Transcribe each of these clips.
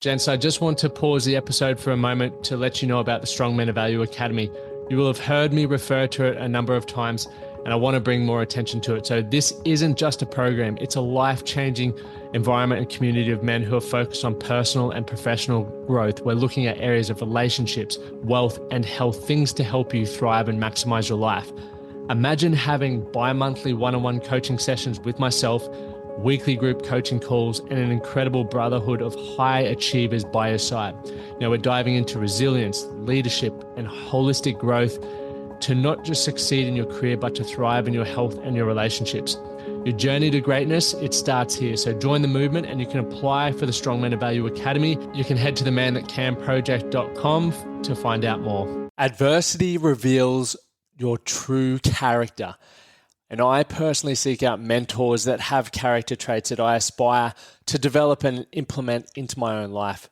Gents, I just want to pause the episode for a moment to let you know about the Strong Men of Value Academy. You will have heard me refer to it a number of times, and I want to bring more attention to it. So this isn't just a program, it's a life-changing environment and community of men who are focused on personal and professional growth. We're looking at areas of relationships, wealth, and health, things to help you thrive and maximize your life. Imagine having bi-monthly one-on-one coaching sessions with myself, weekly group coaching calls, and an incredible brotherhood of high achievers by your side. Now we're diving into resilience, leadership, and holistic growth to not just succeed in your career, but to thrive in your health and your relationships. Your journey to greatness, it starts here. So join the movement and you can apply for the Strong Men of Value Academy. You can head to themanthatcanproject.com to find out more. Adversity reveals your true character. And I personally seek out mentors that have character traits that I aspire to develop and implement into my own life.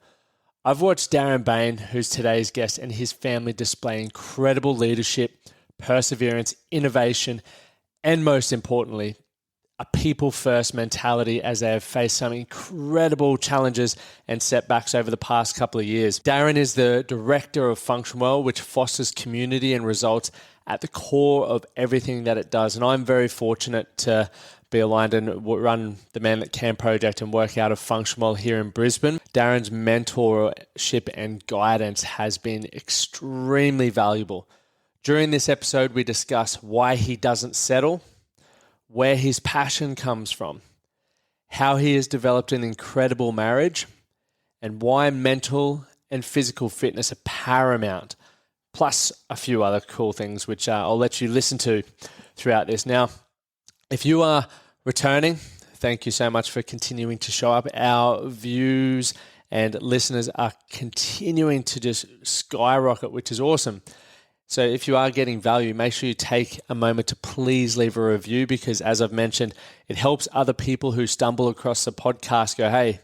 I've watched Darren Bain, who's today's guest, and his family display incredible leadership, perseverance, innovation, and most importantly, a people-first mentality as they have faced some incredible challenges and setbacks over the past couple of years. Darren is the director of Function Well, which fosters community and results at the core of everything that it does. And I'm very fortunate to be aligned and run the Man That Can project and work out of Function Well here in Brisbane. Darren's mentorship and guidance has been extremely valuable. During this episode, we discuss why he doesn't settle, where his passion comes from, how he has developed an incredible marriage, and why mental and physical fitness are paramount, plus a few other cool things, which I'll let you listen to throughout this. Now, if you are returning, thank you so much for continuing to show up. Our views and listeners are continuing to just skyrocket, which is awesome. So if you are getting value, make sure you take a moment to please leave a review because, as I've mentioned, it helps other people who stumble across the podcast go, hey,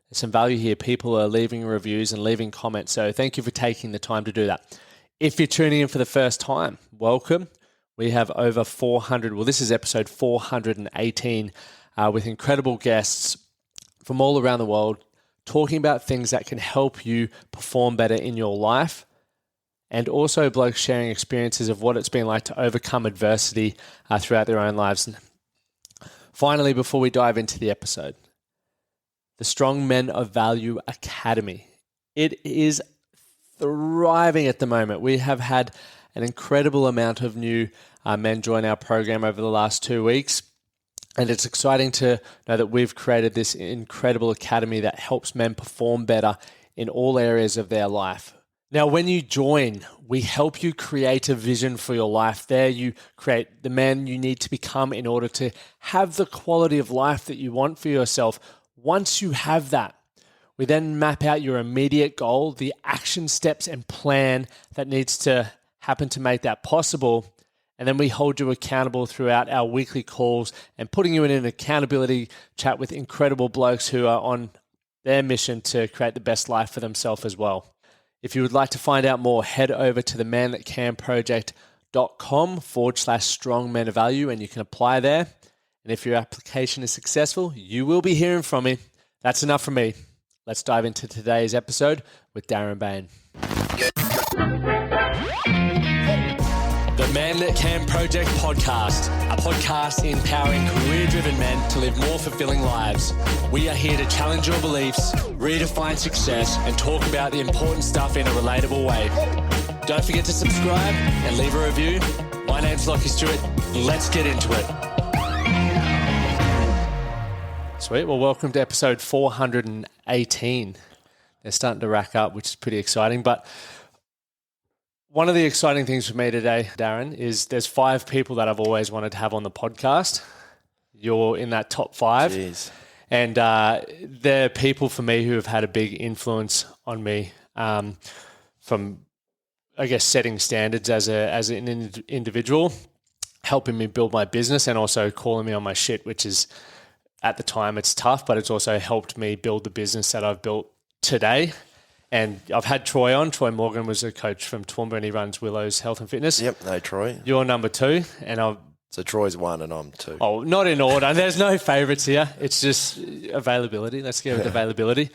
there's some value here. People are leaving reviews and leaving comments. So thank you for taking the time to do that. If you're tuning in for the first time, welcome. We have over 400, well, this is episode 418 with incredible guests from all around the world talking about things that can help you perform better in your life. And also blokes sharing experiences of what it's been like to overcome adversity throughout their own lives. And finally, before we dive into the episode, the Strong Men of Value Academy. It is thriving at the moment. We have had an incredible amount of new men join our program over the last 2 weeks. And it's exciting to know that we've created this incredible academy that helps men perform better in all areas of their life. Now, when you join, we help you create a vision for your life. There you create the man you need to become in order to have the quality of life that you want for yourself. Once you have that, we then map out your immediate goal, the action steps and plan that needs to happen to make that possible. And then we hold you accountable throughout our weekly calls and putting you in an accountability chat with incredible blokes who are on their mission to create the best life for themselves as well. If you would like to find out more, head over to themanthatcanproject.com/strong men of value and you can apply there. And if your application is successful, you will be hearing from me. That's enough from me. Let's dive into today's episode with Darren Bain. The Man That Can Project podcast, a podcast empowering career-driven men to live more fulfilling lives. We are here to challenge your beliefs, redefine success, and talk about the important stuff in a relatable way. Don't forget to subscribe and leave a review. My name's Lachie, Stuart. Let's get into it. Sweet. Well, welcome to episode 418. They're starting to rack up, which is pretty exciting. But one of the exciting things for me today, Darren, is there's 5 people that I've always wanted to have on the podcast. You're in that top 5. Jeez. And they're people for me who have had a big influence on me from, I guess, setting standards as an individual, helping me build my business and also calling me on my shit, which is, at the time, it's tough, but it's also helped me build the business that I've built today. And I've had Troy on. Troy Morgan was a coach from Toowoomba and he runs Willow's Health and Fitness. Yep, no, Troy. You're number 2, and I've So Troy's 1 and I'm 2. Oh, not in order. There's no favourites here. It's just availability. Let's go with availability.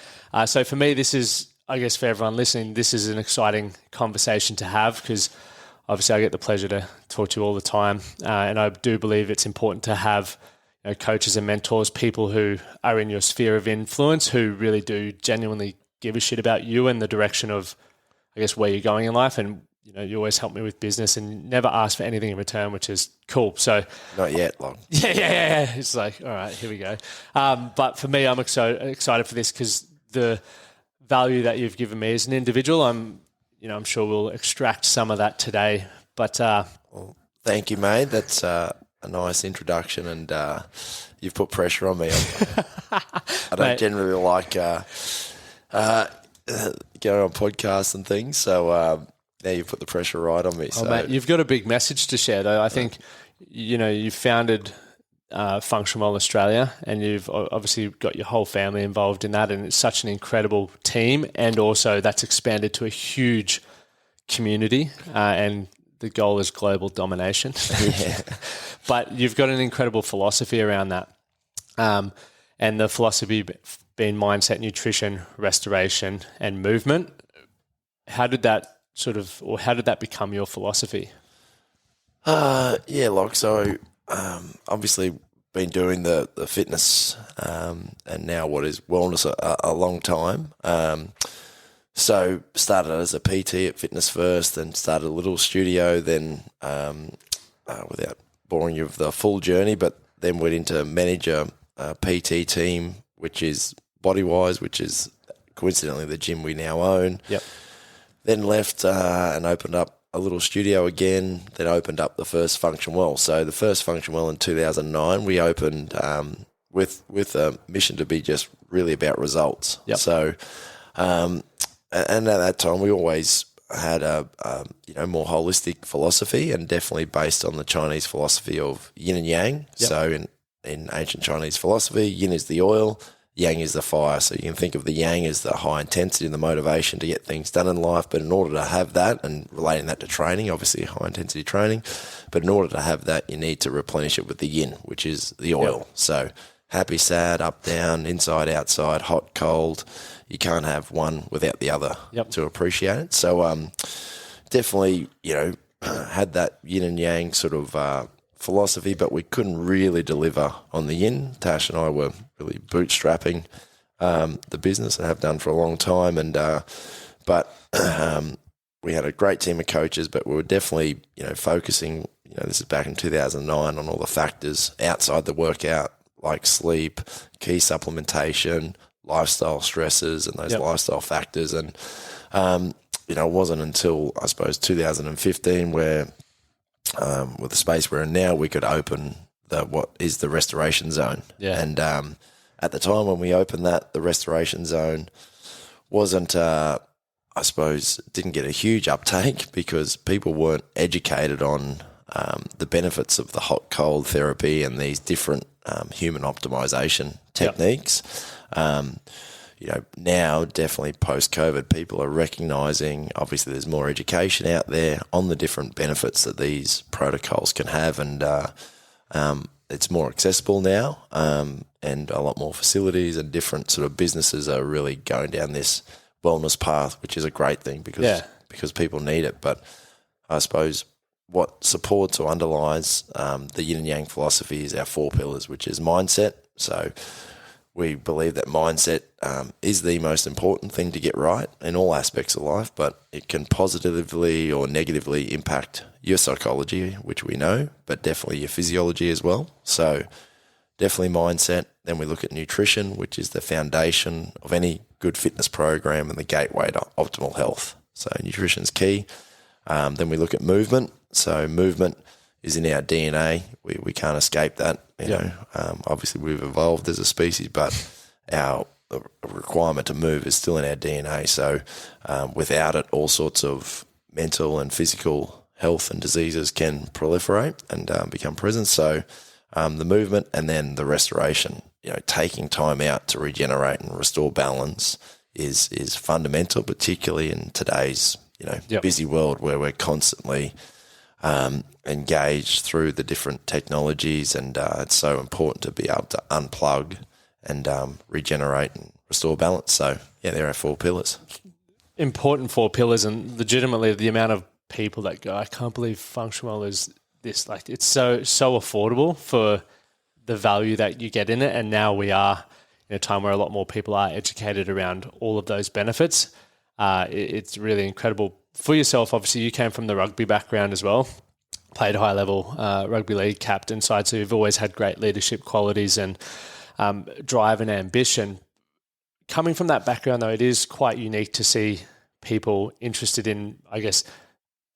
So for me, this is, I guess for everyone listening, this is an exciting conversation to have because obviously I get the pleasure to talk to you all the time. And I do believe it's important to have coaches and mentors, people who are in your sphere of influence who really do genuinely give a shit about you and the direction of, I guess, where you're going in life. And you always help me with business and never ask for anything in return, which is cool. So not yet, Long. Yeah. It's like, all right, here we go. But for me, I'm excited for this because the value that you've given me as an individual, I'm sure we'll extract some of that today. But well, thank you, mate. That's a nice introduction, and you've put pressure on me. I don't generally like going on podcasts and things, so. Now you've put the pressure right on me. So. Mate, you've got a big message to share, though. I think, you've founded Function Well Australia, and you've obviously got your whole family involved in that, and it's such an incredible team, and also that's expanded to a huge community, and the goal is global domination. Yeah. But you've got an incredible philosophy around that, and the philosophy being mindset, nutrition, restoration, and movement. How did that become your philosophy? So obviously been doing the fitness and now what is wellness a long time. So started as a PT at Fitness First, then started a little studio, then without boring you with the full journey, but then went into manage a PT team, which is Bodywise, which is coincidentally the gym we now own. Yep. Then left and opened up a little studio again, then opened up the first Function Well. So the first Function Well in 2009, we opened with a mission to be just really about results. Yep. So, and at that time, we always had a more holistic philosophy, and definitely based on the Chinese philosophy of yin and yang. Yep. So in ancient Chinese philosophy, yin is the oil, yang is the fire. So you can think of the yang as the high intensity and the motivation to get things done in life. But in order to have that, and relating that to training, obviously high intensity training, but in order to have that, you need to replenish it with the yin, which is the oil. Yep. So happy, sad, up, down, inside, outside, hot, cold. You can't have one without the other. Yep. To appreciate it. So definitely, had that yin and yang sort of philosophy, but we couldn't really deliver on the yin. Tash and I were really bootstrapping the business and have done for a long time. And but we had a great team of coaches, but we were definitely focusing. This is back in 2009 on all the factors outside the workout, like sleep, key supplementation, lifestyle stresses, and those Yep. lifestyle factors. And it wasn't until I suppose 2015 where with the space we're in now, we could open what is the restoration zone. Yeah. And at the time when we opened that, the restoration zone wasn't, I suppose, didn't get a huge uptake because people weren't educated on the benefits of the hot cold therapy and these different human optimization techniques. Yep. Now, definitely post-COVID, people are recognising, obviously there's more education out there on the different benefits that these protocols can have, and it's more accessible now, and a lot more facilities and different sort of businesses are really going down this wellness path, which is a great thing because people need it. But I suppose what supports or underlies the yin and yang philosophy is our 4 pillars, which is mindset. So we believe that mindset is the most important thing to get right in all aspects of life, but it can positively or negatively impact your psychology, which we know, but definitely your physiology as well. So definitely mindset. Then we look at nutrition, which is the foundation of any good fitness program and the gateway to optimal health. So nutrition's key. Then we look at movement. So movement is in our DNA. We can't escape that. You know, obviously we've evolved as a species, but our requirement to move is still in our DNA. So without it, all sorts of mental and physical health and diseases can proliferate and become present. So the movement and then the restoration, taking time out to regenerate and restore balance is fundamental, particularly in today's busy world where we're constantly engage through the different technologies, and it's so important to be able to unplug and regenerate and restore balance. So yeah, there are 4 pillars. Important 4 pillars, and legitimately the amount of people that go, I can't believe functional is this. Like, it's so affordable for the value that you get in it. And now we are in a time where a lot more people are educated around all of those benefits. It's really incredible. For yourself, obviously you came from the rugby background as well, played high level rugby league captain side, so you've always had great leadership qualities and drive and ambition. Coming from that background, though, it is quite unique to see people interested in, I guess,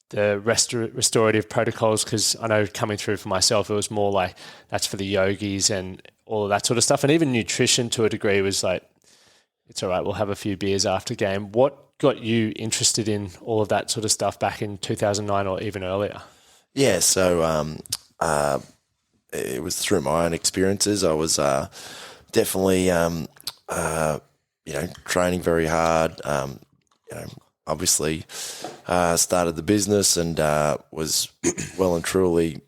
the restorative protocols, because I know coming through for myself, it was more like that's for the yogis and all of that sort of stuff. And even nutrition to a degree was like, it's all right, we'll have a few beers after game. What got you interested in all of that sort of stuff back in 2009 or even earlier? Yeah, so it was through my own experiences. I was definitely, training very hard. Obviously started the business and was well and truly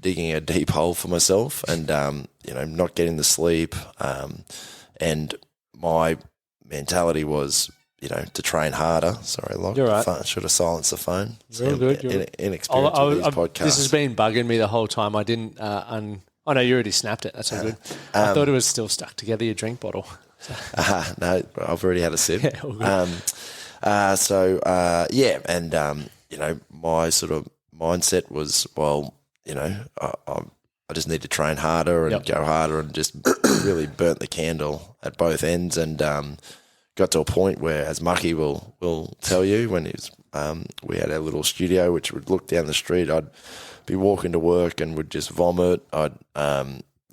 digging a deep hole for myself, and not getting the sleep. And my mentality was, to train harder. Sorry, Locke. You're right. I should have silenced the phone. You're good. Inexperienced with these podcasts. This has been bugging me the whole time. I didn't. Oh no, you already snapped it. That's all good. I thought it was still stuck together. Your drink bottle. No, I've already had a sip. Yeah, all good. My sort of mindset was, I just need to train harder and go harder, and just really burnt the candle at both ends, and got to a point where, as Mucky will tell you, when he was, we had our little studio which would look down the street. I'd be walking to work and would just vomit. I'd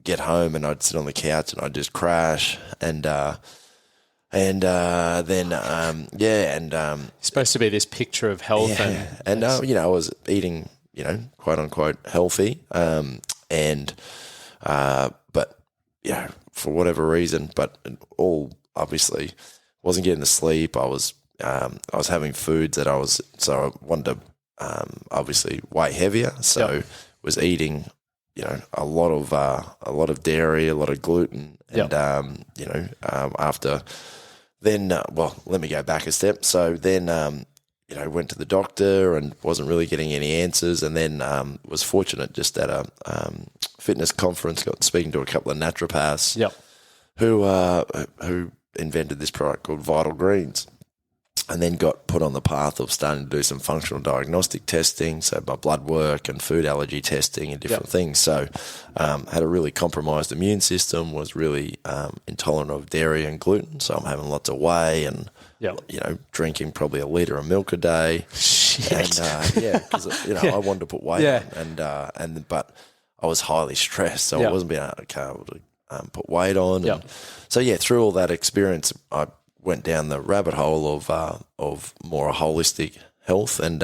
get home and I'd sit on the couch and I'd just crash, supposed to be this picture of health, I was eating, quote unquote healthy, for whatever reason, but all obviously wasn't getting the sleep. I was having foods that I wanted to obviously weigh heavier, so was eating a lot of dairy, a lot of gluten, and after then, let me go back a step. So then, went to the doctor and wasn't really getting any answers, and then was fortunate just at a fitness conference, got speaking to a couple of naturopaths, who invented this product called Vital Greens. And then got put on the path of starting to do some functional diagnostic testing, so my blood work and food allergy testing and different things. So had a really compromised immune system, was really intolerant of dairy and gluten, so I'm having lots of whey and, drinking probably a litre of milk a day. Shit. And, because, I wanted to put weight on, but I was highly stressed, so I wasn't being able to put weight on. And so, through all that experience, I went down the rabbit hole of more holistic health, and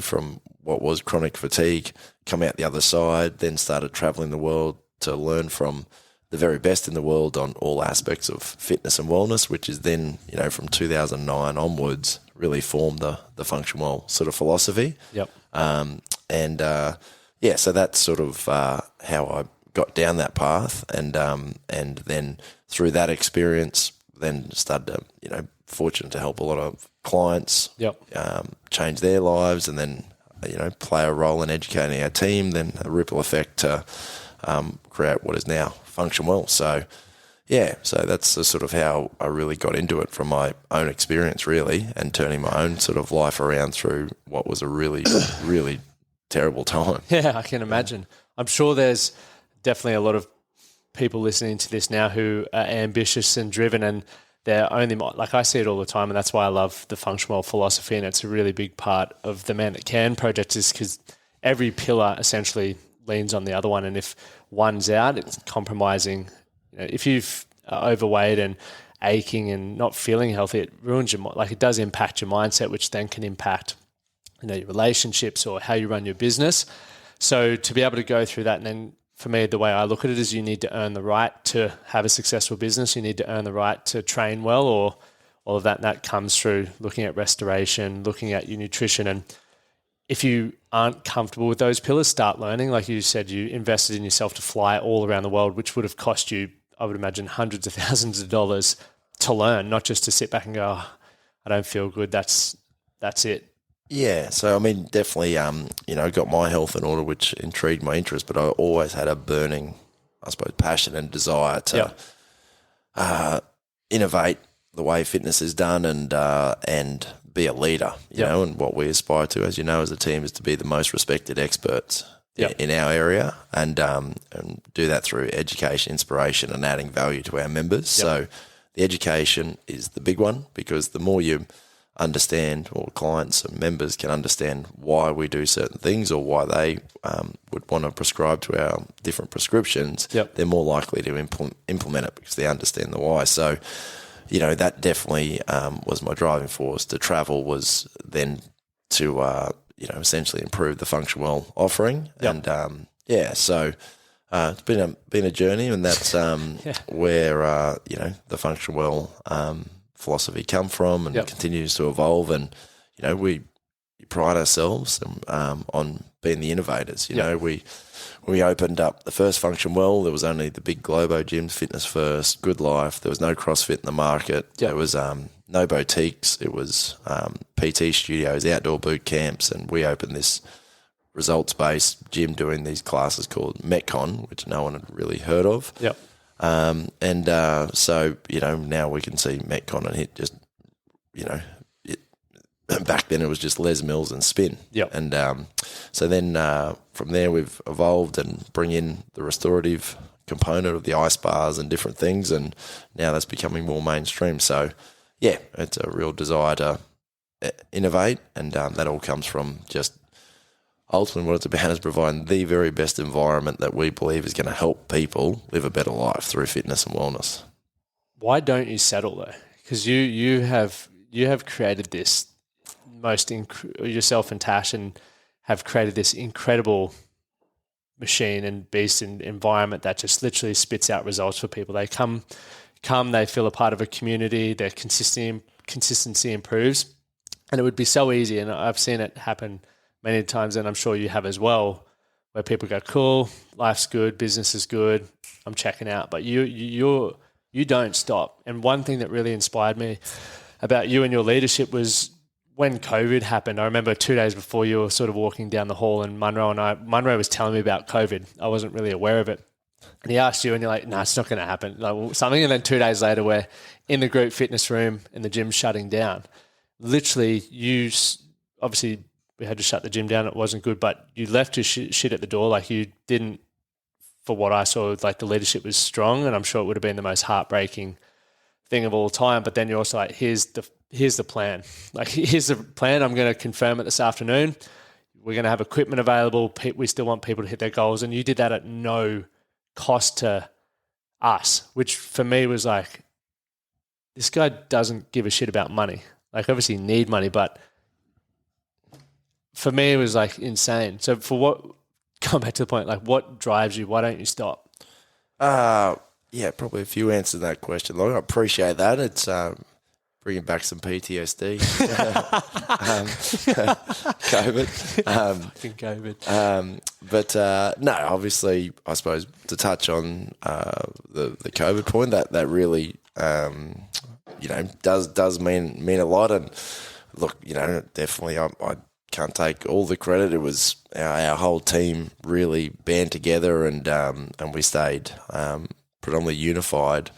from what was chronic fatigue, come out the other side, then started traveling the world to learn from the very best in the world on all aspects of fitness and wellness, which is then, from 2009 onwards, really formed the functional sort of philosophy. So that's sort of how I got down that path, and then through that experience, then started to, fortunate to help a lot of clients change their lives, and then, play a role in educating our team, then a ripple effect to create what is now Function Well. So, so that's the sort of how I really got into it from my own experience, really, and turning my own sort of life around through what was a really, really terrible time. Yeah, I can imagine. I'm sure there's definitely a lot of people listening to this now who are ambitious and driven, and they're only, like I see it all the time, and that's why I love the functional philosophy, and it's a really big part of the Man That Can project, is because every pillar essentially leans on the other one, and if one's out, it's compromising. If you've overweight and aching and not feeling healthy, it ruins it does impact your mindset, which then can impact your relationships or how you run your business. So to be able to go through that, and then for me, the way I look at it is you need to earn the right to have a successful business. You need to earn the right to train well, or all of that. And that comes through looking at restoration, looking at your nutrition. And if you aren't comfortable with those pillars, start learning. Like you said, you invested in yourself to fly all around the world, which would have cost you, I would imagine, hundreds of thousands of dollars to learn, not just to sit back and go, oh, I don't feel good. That's it. Yeah, so I mean, definitely, got my health in order, which intrigued my interest, but I always had a burning, I suppose, passion and desire to innovate the way fitness is done and be a leader, you know, and what we aspire to, as you know, as a team is to be the most respected experts in our area and do that through education, inspiration and adding value to our members. So the education is the big one because the more you understand, or clients and members can understand why we do certain things or why they would want to prescribe to our different prescriptions, they're more likely to implement it because they understand the why. So, you know, that definitely was my driving force. To travel was then to, essentially improve the Function Well offering. And, so it's been a journey, and that's where, the Function Well philosophy come from and continues to evolve. And, you know, we pride ourselves on being the innovators. You know, we opened up the first Function Well. There was only the big Globo gyms, Fitness First, Good Life. There was no CrossFit in the market. There was no boutiques. It was PT studios, outdoor boot camps, and we opened this results-based gym doing these classes called Metcon, which no one had really heard of. So, you know, now we can see Metcon and hit just, you know, back then it was just Les Mills and spin. And so then from there we've evolved and bring in the restorative component of the ice bars and different things, and now that's becoming more mainstream. So, yeah, it's a real desire to innovate, and that all comes from just ultimately what it's about is providing the very best environment that we believe is going to help people live a better life through fitness and wellness. Why don't you settle though? Because you have created this yourself and Tash and have created this incredible machine and beast and environment that just literally spits out results for people. They come, they feel a part of a community, their consistency improves, and it would be so easy. And I've seen it happen many times, and I'm sure you have as well, where people go, cool, life's good, business is good, I'm checking out. But you don't stop. And one thing that really inspired me about you and your leadership was when COVID happened. I remember 2 days before you were sort of walking down the hall, and Munro was telling me about COVID. I wasn't really aware of it. And he asked you, and you're like, no, it's not going to happen. Like something. And then 2 days later, we're in the group fitness room and the gym shutting down. Literally, obviously we had to shut the gym down. It wasn't good, but you left your shit at the door. Like you didn't, for what I saw, like the leadership was strong, and I'm sure it would have been the most heartbreaking thing of all time. But then you're also like, here's the plan. Like, here's the plan. I'm going to confirm it this afternoon. We're going to have equipment available. We still want people to hit their goals. And you did that at no cost to us, which for me was like, this guy doesn't give a shit about money. Like, obviously you need money, but for me it was like insane. So come back to the point, like what drives you? Why don't you stop? Yeah, probably a few answers to that question. Like, I appreciate that. It's bringing back some PTSD. COVID. Fucking COVID. But no, obviously, I suppose to touch on the COVID point, that really, does mean a lot. And look, definitely, I can't take all the credit. It was our whole team really band together, and we stayed predominantly unified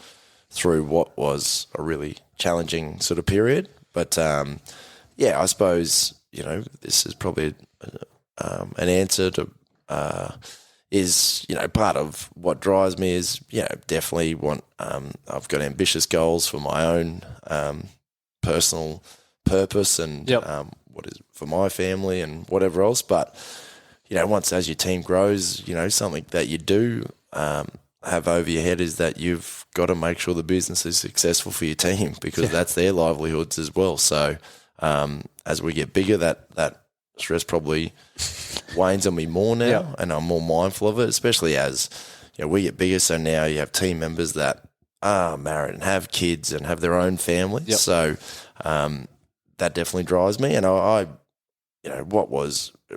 through what was a really challenging sort of period. But I suppose this is probably an answer to is part of what drives me is definitely want I've got ambitious goals for my own personal purpose and what is for my family and whatever else. But once as your team grows, something that you do have over your head is that you've got to make sure the business is successful for your team, because that's their livelihoods as well. So as we get bigger, that stress probably wanes on me more now, and I'm more mindful of it, especially as we get bigger. So now you have team members that are married and have kids and have their own families. So that definitely drives me, and I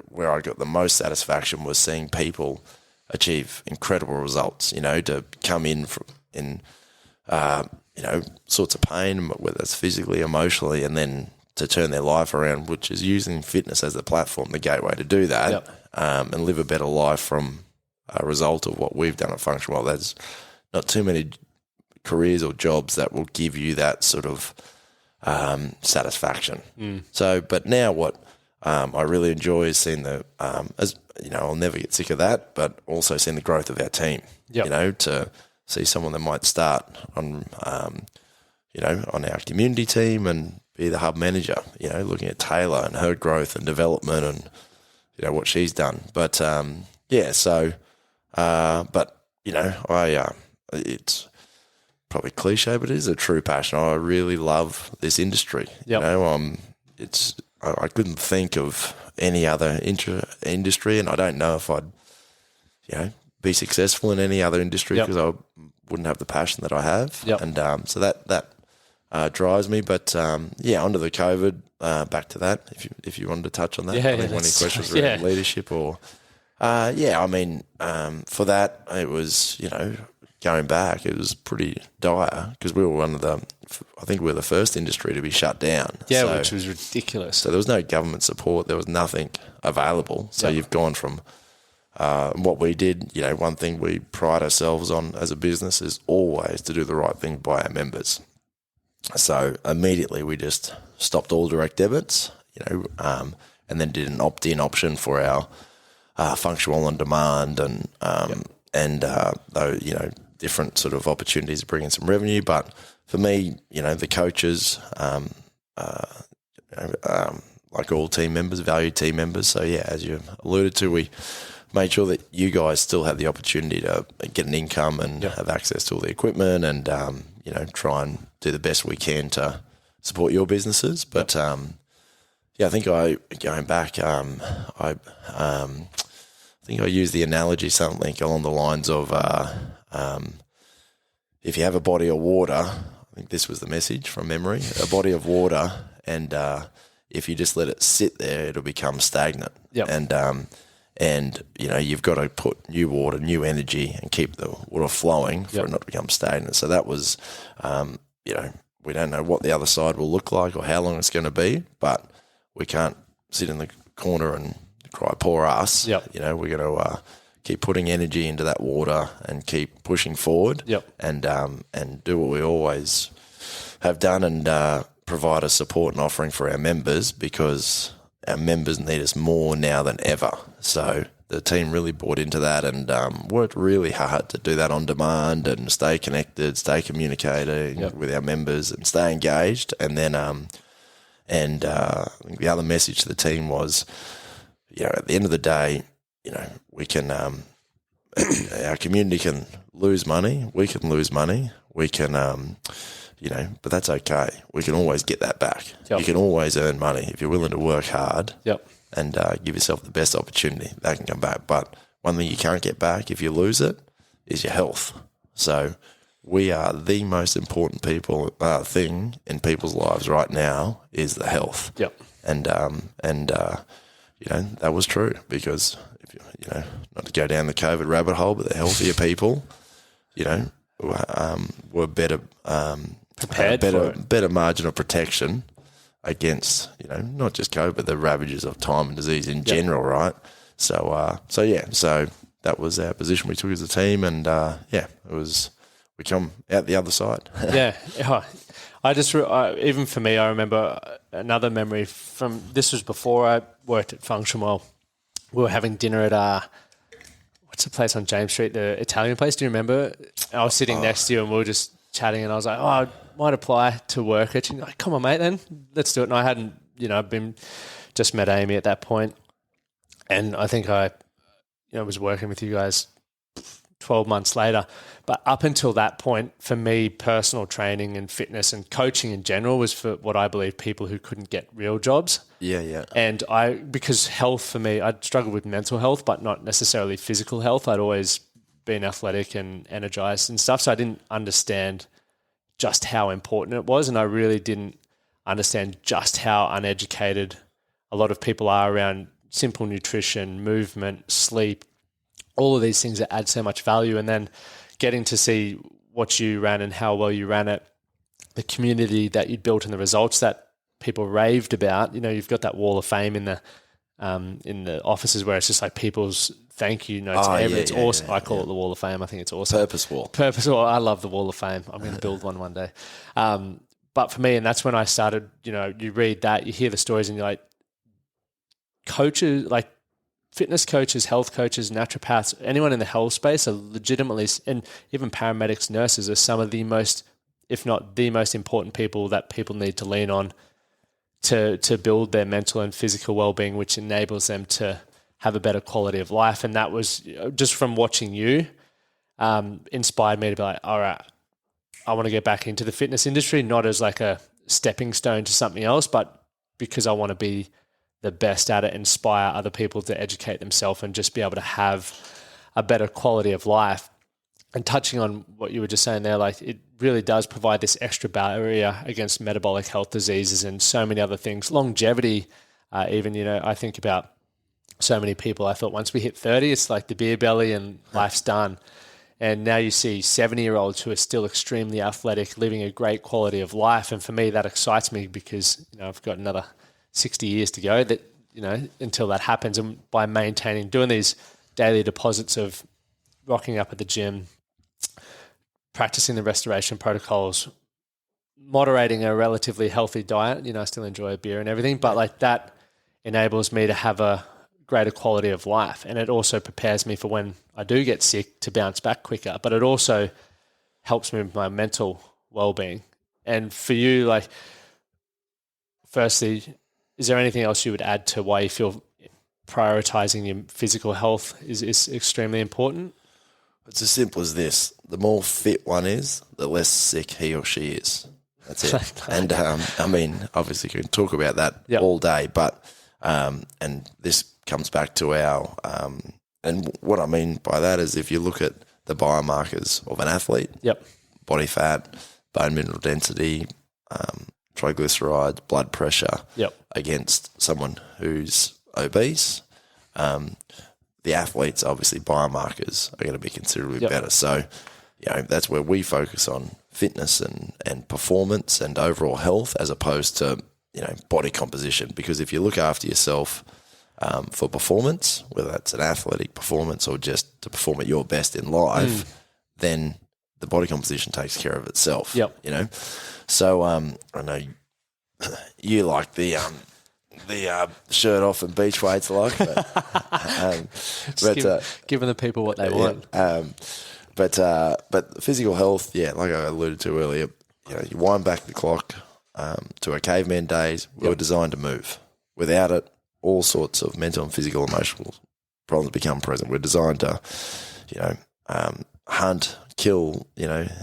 where I got the most satisfaction was seeing people achieve incredible results, to come in sorts of pain, whether it's physically, emotionally, and then to turn their life around, which is using fitness as the platform, the gateway to do that, and live a better life from a result of what we've done at Function Well. There's not too many careers or jobs that will give you that sort of satisfaction. So, but now what I really enjoy is seeing I'll never get sick of that, but also seeing the growth of our team, to see someone that might start on our community team and be the hub manager, looking at Taylor and her growth and development and, what she's done. But, it's probably cliche, but it is a true passion. I really love this industry. I couldn't think of any other industry, and I don't know if I'd, be successful in any other industry because I wouldn't have the passion that I have. And so that drives me. But onto the COVID. Back to that, if you wanted to touch on that. One of your questions around leadership or, for that it was going back, it was pretty dire because we were I think we were the first industry to be shut down. Which was ridiculous. So there was no government support. There was nothing available. So you've gone from what we did, one thing we pride ourselves on as a business is always to do the right thing by our members. So immediately we just stopped all direct debits, and then did an opt-in option for our functional on demand and different sort of opportunities to bring in some revenue. But for me, the coaches, like all team members, valued team members. So as you alluded to, we made sure that you guys still had the opportunity to get an income and have access to all the equipment and, try and do the best we can to support your businesses. But, I think going back, I think I used the analogy something along the lines of, if you have a body of water, I think this was the message from memory, a body of water, and if you just let it sit there, it'll become stagnant. And you've got to put new water, new energy, and keep the water flowing for it not to become stagnant. So that was, we don't know what the other side will look like or how long it's going to be, but we can't sit in the corner and cry poor us. We're going to keep putting energy into that water and keep pushing forward. And do what we always have done and provide a support and offering for our members, because our members need us more now than ever. So the team really bought into that and worked really hard to do that on demand and stay connected, stay communicating with our members and stay engaged. And then I think the other message to the team was, at the end of the day, we can our community can lose money, we can lose money, we can but that's okay. We can always get that back. You can always earn money if you're willing to work hard and give yourself the best opportunity. That can come back. But one thing you can't get back if you lose it is your health. So we are the most important thing in people's lives right now is the health. And that was true, because if not to go down the COVID rabbit hole, but the healthier people, were better prepared, better margin of protection against not just COVID, but the ravages of time and disease in general, right? So that was our position we took as a team, and it was we come out the other side. Even for me, I remember another memory from this was before I worked at Function Well. We were having dinner at what's the place on James Street, the Italian place? Do you remember? I was sitting next to you and we were just chatting, and I was like, I might apply to work at you. Like, come on, mate, then let's do it. And I hadn't, just met Amy at that point, and I think I was working with you guys 12 months later. But up until that point, for me, personal training and fitness and coaching in general was for what I believe people who couldn't get real jobs. And because health for me, I'd struggled with mental health, but not necessarily physical health. I'd always been athletic and energized and stuff. So I didn't understand just how important it was. And I really didn't understand just how uneducated a lot of people are around simple nutrition, movement, sleep, all of these things that add so much value. And then getting to see what you ran and how well you ran it, the community that you'd built and the results that people raved about. You've got that wall of fame in the offices where it's just like people's thank you notes. It's awesome. I call it the wall of fame. I think it's awesome. Purpose wall. I love the wall of fame. I'm going to build one day. But for me, and that's when I started, you read that, you hear the stories and you're like, coaches, like fitness coaches, health coaches, naturopaths, anyone in the health space are legitimately, and even paramedics, nurses are some of the most, if not the most important people that people need to lean on to build their mental and physical well-being, which enables them to have a better quality of life. And that was just from watching you, inspired me to be like, all right, I want to get back into the fitness industry, not as like a stepping stone to something else, but because I want to be the best at it, inspire other people to educate themselves and just be able to have a better quality of life. And touching on what you were just saying there, like it really does provide this extra barrier against metabolic health diseases and so many other things. Longevity, even, I think about so many people. I thought once we hit 30, it's like the beer belly and life's done. And now you see 70-year-olds who are still extremely athletic, living a great quality of life. And for me, that excites me because, I've got another 60 years to go that, until that happens. And by doing these daily deposits of rocking up at the gym, practicing the restoration protocols, moderating a relatively healthy diet, I still enjoy a beer and everything, but like that enables me to have a greater quality of life. And it also prepares me for when I do get sick to bounce back quicker, but it also helps me with my mental well-being. And for you, like, firstly, is there anything else you would add to why you feel prioritizing your physical health is extremely important? It's as simple as this. The more fit one is, the less sick he or she is. That's it. And obviously you can talk about that all day, but and this comes back to our and what I mean by that is if you look at the biomarkers of an athlete, body fat, bone mineral density, triglycerides, blood pressure, against someone who's obese, the athletes, obviously biomarkers are going to be considerably better. So, that's where we focus on fitness and performance and overall health as opposed to, body composition. Because if you look after yourself for performance, whether that's an athletic performance or just to perform at your best in life, then the body composition takes care of itself. So I know you like the shirt off and beach weights but giving the people what they want. But physical health, like I alluded to earlier, you wind back the clock to our caveman days. We were designed to move. Without it, all sorts of mental and physical, emotional problems become present. We're designed to, hunt, kill,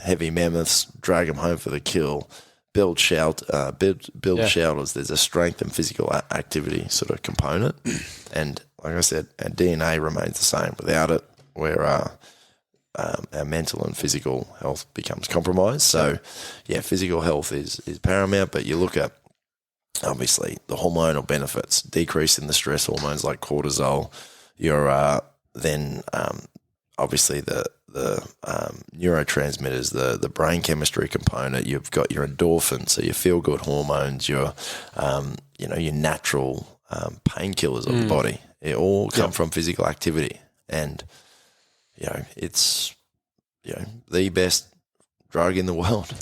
heavy mammoths, drag them home for the kill, build shelters. There's a strength and physical activity sort of component. And like I said, our DNA remains the same. Without it, our mental and physical health becomes compromised. So, physical health is paramount, but you look at, obviously, the hormonal benefits, decrease in the stress hormones like cortisol. You're then obviously the neurotransmitters, the brain chemistry component. You've got your endorphins, so your feel good hormones, your your natural painkillers of the body. It all come from physical activity, and it's the best drug in the world.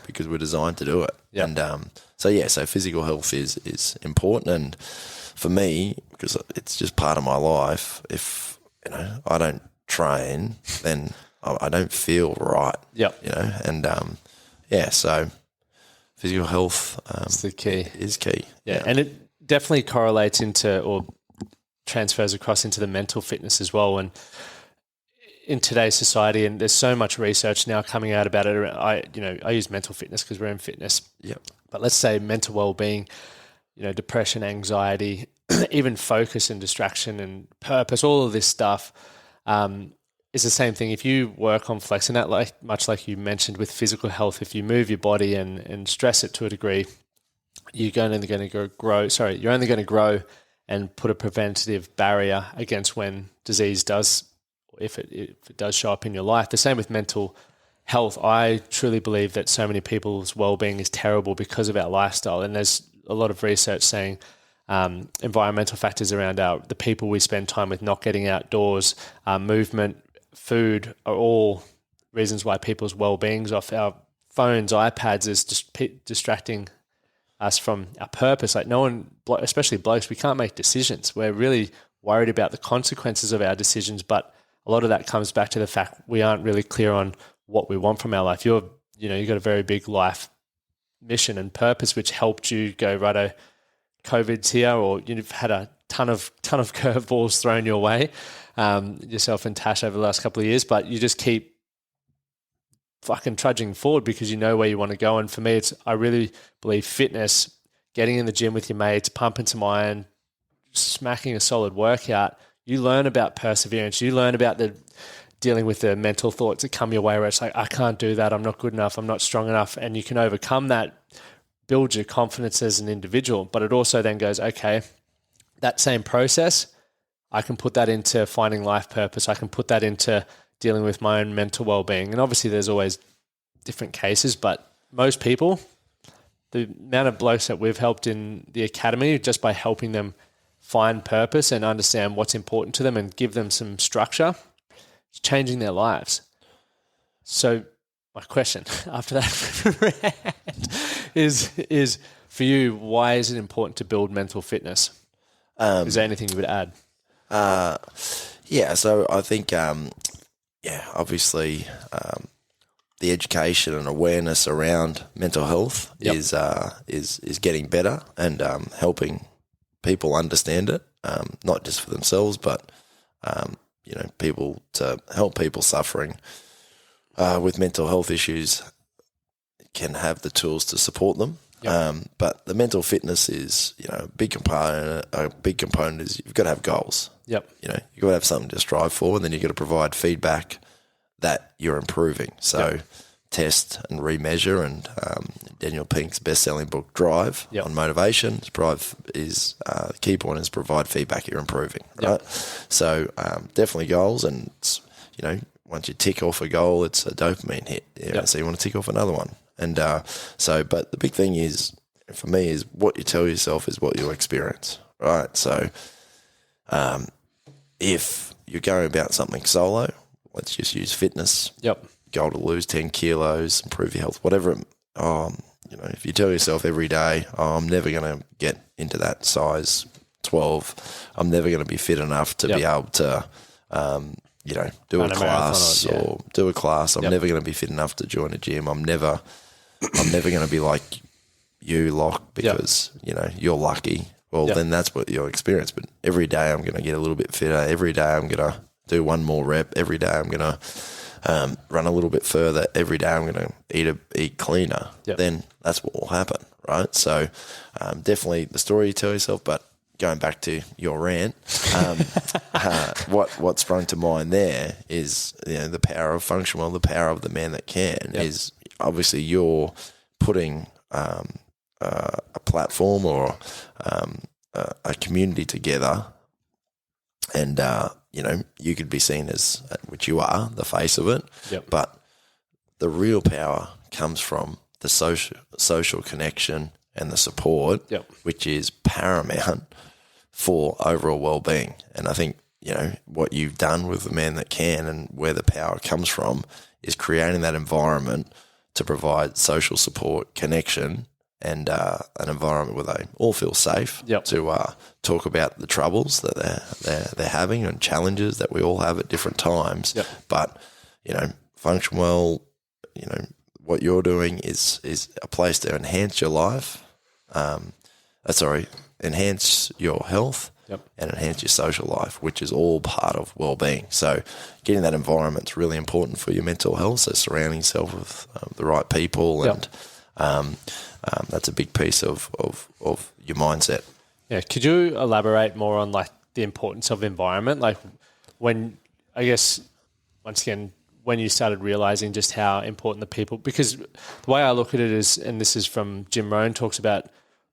Because we're designed to do it. And so physical health is important, and for me, because it's just part of my life. If I don't train, then I don't feel right. So physical health it's the key. Is key. And it definitely correlates into or transfers across into the mental fitness as well. And in today's society, and there's so much research now coming out about it. I use mental fitness because we're in fitness. But let's say mental well-being, depression, anxiety, even focus and distraction and purpose, all of this stuff is the same thing. If you work on flexing that, much like you mentioned with physical health, if you move your body and stress it to a degree, you're only going to grow. Sorry, you're only going to grow and put a preventative barrier against when disease does, if it does show up in your life. The same with mental health. I truly believe that so many people's well-being is terrible because of our lifestyle, and there's a lot of research saying environmental factors around the people we spend time with, not getting outdoors, movement, food are all reasons why people's well-being's off. Our phones, iPads is just distracting us from our purpose. Like no one, especially blokes, we can't make decisions. We're really worried about the consequences of our decisions, but a lot of that comes back to the fact we aren't really clear on what we want from our life. You've got a very big life mission and purpose, which helped you go, righto, COVID's here, or you've had a ton of curveballs thrown your way, yourself and Tash over the last couple of years, but you just keep fucking trudging forward because you know where you want to go. And for me, I really believe fitness, getting in the gym with your mates, pumping some iron, smacking a solid workout. You learn about perseverance. You learn about dealing with the mental thoughts that come your way where it's like, I can't do that. I'm not good enough. I'm not strong enough. And you can overcome that, build your confidence as an individual. But it also then goes, okay, that same process, I can put that into finding life purpose. I can put that into dealing with my own mental well-being. And obviously there's always different cases, but most people, the amount of blokes that we've helped in the academy, just by helping them find purpose and understand what's important to them and give them some structure, it's changing their lives. So my question after that is for you, why is it important to build mental fitness? Is there anything you would add? Yeah, so I think, obviously the education and awareness around mental health is getting better and helping people understand it, not just for themselves, but people, to help people suffering with mental health issues can have the tools to support them. But the mental fitness is, a big component. A big component is you've got to have goals. You've got to have something to strive for, and then you've got to provide feedback that you're improving. So test and remeasure, and Daniel Pink's best-selling book, Drive, on motivation. The key point is provide feedback you're improving, right? So definitely goals, and once you tick off a goal, it's a dopamine hit. So you want to tick off another one. And but the big thing is, for me, is what you tell yourself is what you'll experience, right? So if you're going about something solo, let's just use fitness. Goal to lose 10 kilos, improve your health, whatever. If you tell yourself every day, I'm never going to get into that size 12. I'm never going to be fit enough to be able to, do a class or do a class. I'm never going to be fit enough to join a gym. I'm never going to be like you, Lock, because, you're lucky. Well, then that's what you'll experience. But every day I'm going to get a little bit fitter. Every day I'm going to do one more rep. Every day I'm going to run a little bit further. Every day I'm going to eat cleaner. Then that's what will happen, right? So definitely the story you tell yourself, but going back to your rant, what sprung to mind there is the power of function well, the power of the man that can is obviously you're putting a platform or a community together, and you could be seen as, which you are, the face of it. But the real power comes from the social connection and the support, which is paramount for overall well-being. And I think what you've done with the man that can, and where the power comes from, is creating that environment to provide social support, connection, and an environment where they all feel safe to talk about the troubles that they're having and challenges that we all have at different times. But function well. What you're doing is a place to enhance your life. Enhance your health and enhance your social life, which is all part of well-being. So getting that environment is really important for your mental health. So surrounding yourself with the right people, and that's a big piece of your mindset. Yeah. Could you elaborate more on like the importance of environment? Like when, I guess, once again, when you started realizing just how important the people, because the way I look at it is, and this is from Jim Rohn, talks about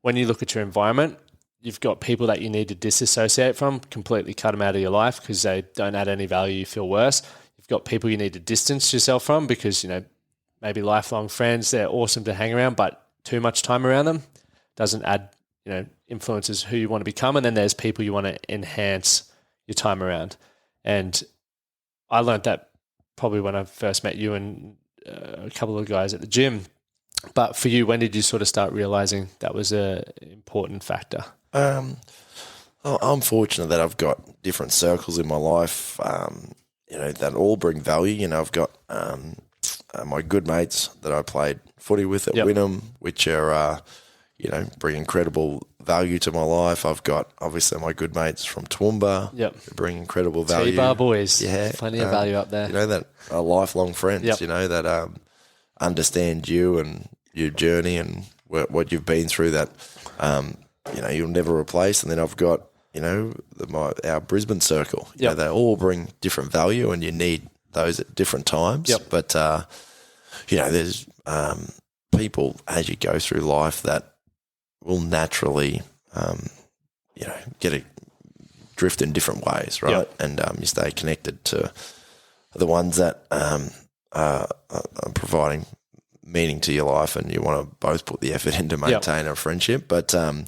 when you look at your environment, you've got people that you need to disassociate from, completely cut them out of your life because they don't add any value, you feel worse. You've got people you need to distance yourself from because, maybe lifelong friends, they're awesome to hang around, but too much time around them doesn't add, influences who you want to become. And then there's people you want to enhance your time around. And I learned that probably when I first met you and a couple of guys at the gym. But for you, when did you sort of start realizing that was an important factor? I'm fortunate that I've got different circles in my life, that all bring value. I've got my good mates that I played footy with at Wynnum, which are, bring incredible value to my life. I've got, obviously, my good mates from Toowoomba who bring incredible value. T-Bar boys, plenty of value up there. That are lifelong friends, that understand you and your journey and what you've been through that, you'll never replace. And then I've got, our Brisbane circle. They all bring different value and you need those at different times. But, there's people as you go through life that will naturally, drift in different ways, right? And you stay connected to the ones that are providing meaning to your life, and you want to both put the effort in to maintain a friendship. But I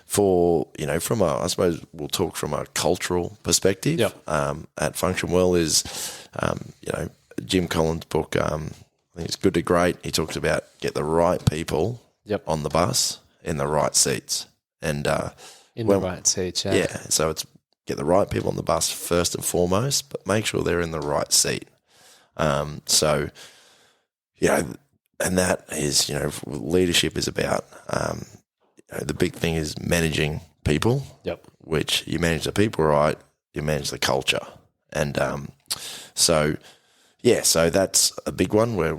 suppose we'll talk from a cultural perspective. At Function Well is, Jim Collins' book. I think it's Good to Great. He talks about get the right people on the bus in the right seats, and the right seats. So it's get the right people on the bus first and foremost, but make sure they're in the right seat. And that is, leadership is about, the big thing is managing people, which you manage the people right, you manage the culture. And so that's a big one where,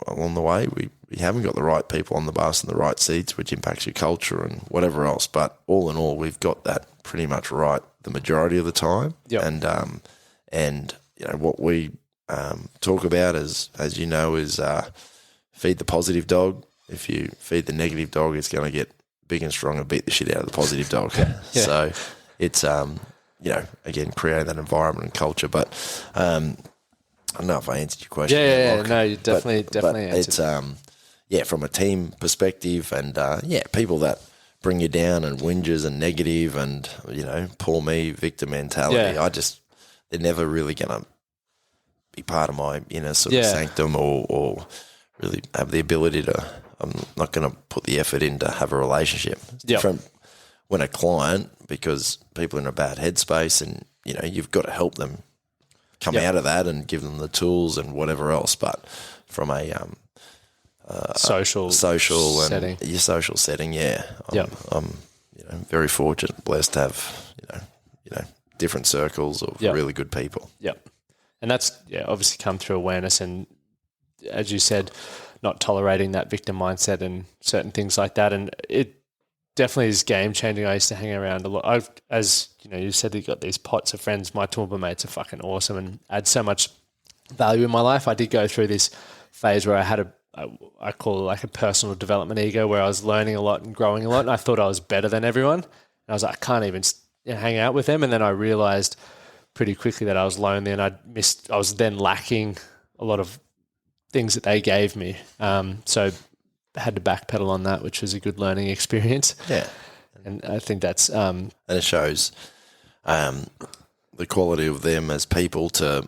along the way we haven't got the right people on the bus and the right seats, which impacts your culture and whatever else. But all in all, we've got that pretty much right the majority of the time. And what we talk about is feed the positive dog. If you feed the negative dog, it's going to get big and strong and beat the shit out of the positive dog. So it's, again, creating that environment and culture. But I don't know if I answered your question. No, you definitely answered. It's, from a team perspective and, people that bring you down and whinges and negative and, poor me, victim mentality. They're never really going to be part of my inner sort of sanctum or really have the ability to, I'm not going to put the effort in to have a relationship. It's different when a client, because people are in a bad headspace and, you've got to help them come out of that and give them the tools and whatever else. But from a social setting. And your social setting, I'm very fortunate, blessed to have, different circles of really good people. And that's obviously come through awareness and, as you said, not tolerating that victim mindset and certain things like that. And it definitely is game changing. I used to hang around a lot. As you said, you got these pots of friends. My Toowoomba mates are fucking awesome and add so much value in my life. I did go through this phase where I had I call it like a personal development ego, where I was learning a lot and growing a lot, and I thought I was better than everyone. And I was like, I can't even hang out with them. And then I realized pretty quickly that I was lonely and I was then lacking a lot of things that they gave me. So I had to backpedal on that, which was a good learning experience. And I think that's... and it shows the quality of them as people to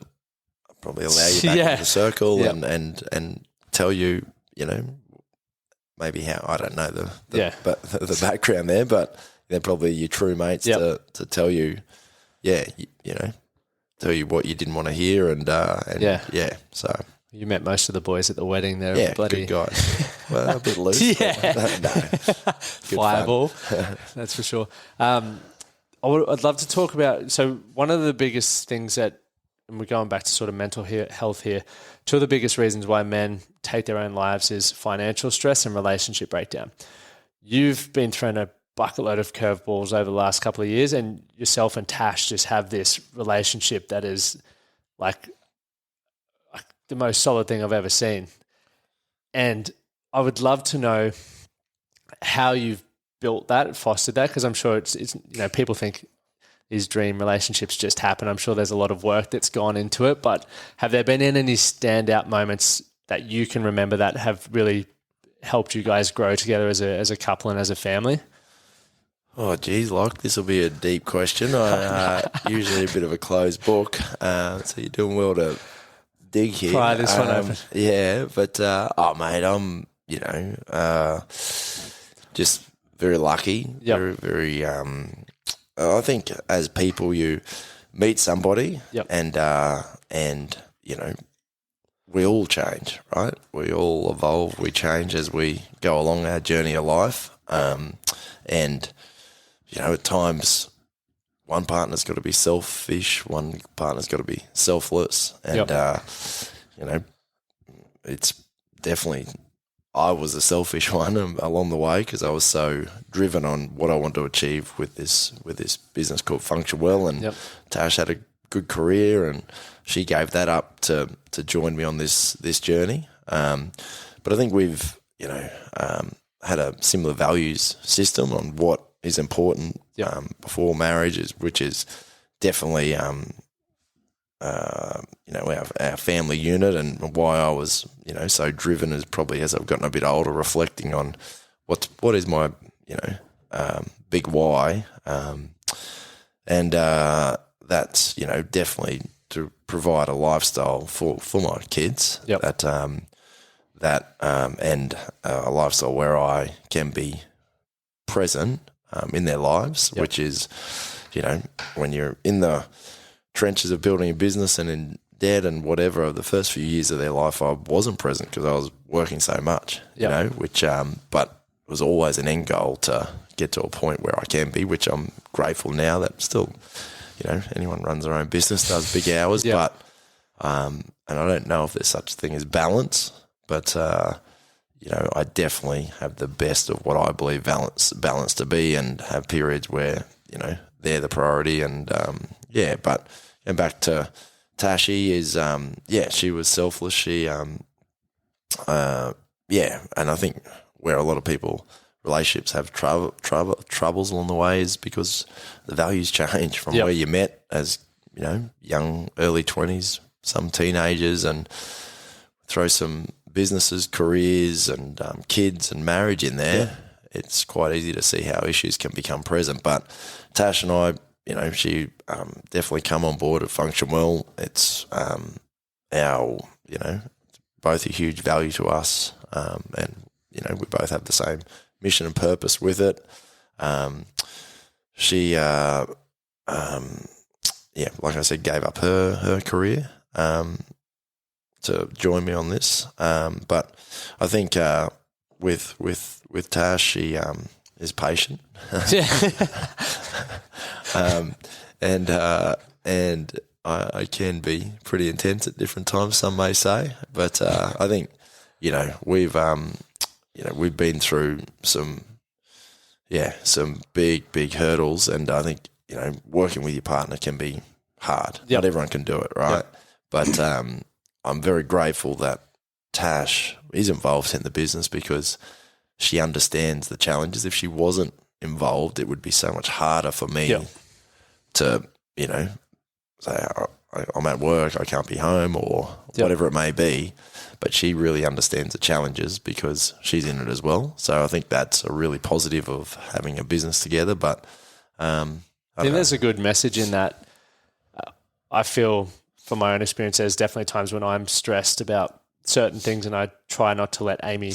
probably allow you back into the circle and tell you, maybe how, I don't know the background there, but they're probably your true mates to tell you, tell you what you didn't want to hear so... You met most of the boys at the wedding. They're bloody good guys. Well, a bit loose. Fireball. That's for sure. I'd love to talk about. So one of the biggest things and we're going back to sort of mental health here. Two of the biggest reasons why men take their own lives is financial stress and relationship breakdown. You've been thrown a bucket load of curveballs over the last couple of years, and yourself and Tash just have this relationship that is like the most solid thing I've ever seen. And I would love to know how you've built that, fostered that? Because I'm sure it's people think these dream relationships just happen. I'm sure there's a lot of work that's gone into it, but have there been any standout moments that you can remember that have really helped you guys grow together as a couple and as a family? Oh, geez, this will be a deep question. I usually a bit of a closed book, so you're doing well to dig here. Try this one open. Yeah, but mate, I'm just very lucky. Yep. Very, very. I think as people, you meet somebody, yep. and we all change, right? We all evolve. We change as we go along our journey of life, and at times one partner's got to be selfish, one partner's got to be selfless. And, it's definitely, I was the selfish one along the way because I was so driven on what I want to achieve with this business called Function Well. And Tash had a good career and she gave that up to join me on this journey. But I think we've, had a similar values system on what is important before marriage, which is definitely our family unit, and why I was so driven is probably as I've gotten a bit older, reflecting on what is my big why, and that's definitely to provide a lifestyle for my kids and a lifestyle where I can be present in their lives, which is, when you're in the trenches of building a business and in debt and whatever, the first few years of their life, I wasn't present because I was working so much, which, but it was always an end goal to get to a point where I can be, which I'm grateful now that still, anyone runs their own business, does big hours, but, and I don't know if there's such a thing as balance, but, I definitely have the best of what I believe balance to be, and have periods where, they're the priority. And, but and back to Tashi is, she was selfless. She, and I think where a lot of relationships have troubles along the way is because the values change from where you met as, young, early 20s, some teenagers, and throw some businesses, careers, and kids and marriage in there. It's quite easy to see how issues can become present. But Tash and I, she definitely come on board at Function Well. It's our, both a huge value to us, and we both have the same mission and purpose with it. She, like I said, gave up her career to join me on this. But I think with Tash, she is patient. And I can be pretty intense at different times, some may say. But I think, we've been through some big hurdles, and I think, working with your partner can be hard. Not everyone can do it, right? But I'm very grateful that Tash is involved in the business because she understands the challenges. If she wasn't involved, it would be so much harder for me to, say I'm at work, I can't be home, or whatever it may be. But she really understands the challenges because she's in it as well. So I think that's a really positive of having a business together. But I think there's a good message in that. I feel, from my own experience, there's definitely times when I'm stressed about certain things and I try not to let Amy